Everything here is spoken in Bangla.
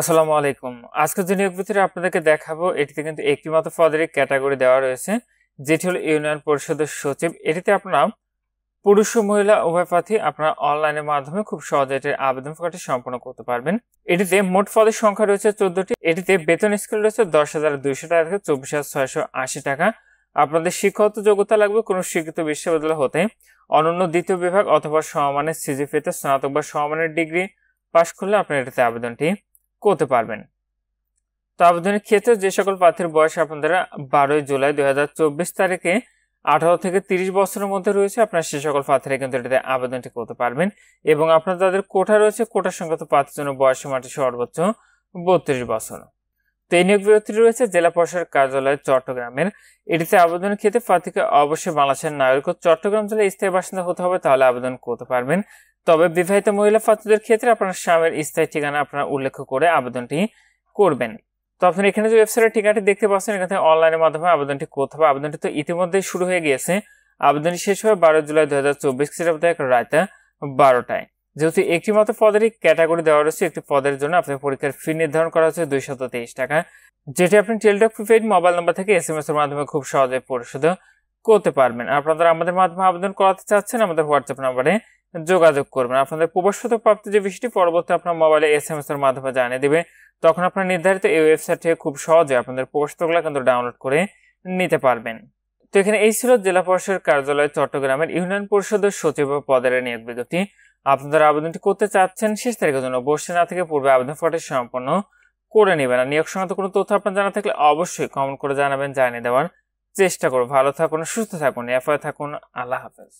আসসালামু আলাইকুম। আজকের যে নিয়োগ বিজ্ঞপ্তিটা আপনাদেরকে দেখাবো এটিতে কিন্তু একটি মাত্র পদের ক্যাটাগরি দেওয়া রয়েছে, যেটি হলো ইউনিয়ন পরিষদের সচিব। এটিতে আপনারা পুরুষ ও মহিলা উভয় প্রার্থী আপনারা অনলাইনের মাধ্যমে খুব সহজে এটির আবেদন প্রক্রিয়াটি সম্পন্ন করতে পারবেন। এটিতে মোট পদের সংখ্যা রয়েছে 14টি। এটিতে বেতন স্কেল রয়েছে 10,200 টাকা থেকে 24,680 টাকা। আপনাদের শিক্ষাগত যোগ্যতা লাগবে কোনো স্বীকৃত বিশ্ববিদ্যালয় হতে অনন্য দ্বিতীয় বিভাগ অথবা সমমানের সিজিপিএতে স্নাতক বা সমমানের ডিগ্রি পাশ করলে আপনারা এটিতে আবেদনটি করতে পারবেন। তো আবেদনের ক্ষেত্রে যে সকল প্রার্থীর বয়স আপনারা 12 জুলাই 2024 তারিখে 18 থেকে 30 বছরের মধ্যে রয়েছে, আপনারা সে সকল প্রার্থীরা কিন্তু এটাতে আবেদনটি করতে পারবেন। এবং আপনার যাদের কোটা রয়েছে, কোটা সংখ্যাত প্রার্থীর জন্য বয়স সীমাটি সর্বোচ্চ 32 বছর। তো এই নিয়োগ বিজ্ঞপ্তি রয়েছে জেলা পরিষদ কার্যালয় চট্টগ্রামের। এটিতে আবেদনের ক্ষেত্রে প্রার্থীকে অবশ্যই বাংলাদেশের নাগরিক ও চট্টগ্রাম জেলায় স্থায়ী বাসিন্দা হতে হবে, তাহলে আবেদন করতে পারবেন। তবে বিবাহিত মহিলা প্রার্থীদের ক্ষেত্রে আপনার স্বামীর স্থায়ী ঠিকানা আপনারা উল্লেখ করে আবেদনটি করবেন। তো আপনারা এখানে যে ওয়েবসাইটের ঠিকানাটি দেখতে পাচ্ছেন, এখান থেকে অনলাইনের মাধ্যমে আবেদনটি করতে হবে। আবেদনটি তো ইতিমধ্যেই শুরু হয়ে গিয়েছে। আবেদনটি শেষ হবে 12 জুলাই 2024 খ্রিস্টাব্দে রাত 12টায়। যেহেতু একটি মাত্র পদেরই ক্যাটাগরি দেওয়া রয়েছে, একটি পদের জন্য আপনার পরীক্ষার ফি নির্ধারণ করা হচ্ছে 223 টাকা, যেটি আপনি টেলিটক প্রিপেইড মোবাইল নাম্বার থেকে এসএমএস এর মাধ্যমে খুব সহজে পরিশোধ করতে পারবেন। আপনারা আমাদের মাধ্যমে আবেদন করাতে চাচ্ছেন, আমাদের হোয়াটসঅ্যাপ নাম্বারে যোগাযোগ করবেন। আপনাদের প্রবেশপত্র প্রাপ্তির যে বিষয়টি পরবর্তী আপনার মোবাইলে এসএমএস এর মাধ্যমে জানিয়ে দিবে। তখন আপনার নির্ধারিত এই ওয়েবসাইট থেকে খুব সহজে আপনাদের প্রবেশপত্রগুলো কিন্তু ডাউনলোড করে নিতে পারবেন। তো এখানে এই ছিল জেলা পরিষদ কার্যালয় চট্টগ্রামের ইউনিয়ন পরিষদের সচিব পদের নিয়োগ বিজ্ঞপ্তি। আপনারা আবেদনটি করতে চাচ্ছেন শেষ তারিখের জন্য বসে না থেকে পূর্বে আবেদন ফর্মটি সম্পন্ন করে নেবেন। আর নিয়োগ সংক্রান্ত কোনো তথ্য আপনার জানা থাকলে অবশ্যই কমেন্ট করে জানাবেন, জানিয়ে দেওয়ার চেষ্টা করব। ভালো থাকুন, সুস্থ থাকুন, এফআই থাকুন। আল্লাহ হাফেজ।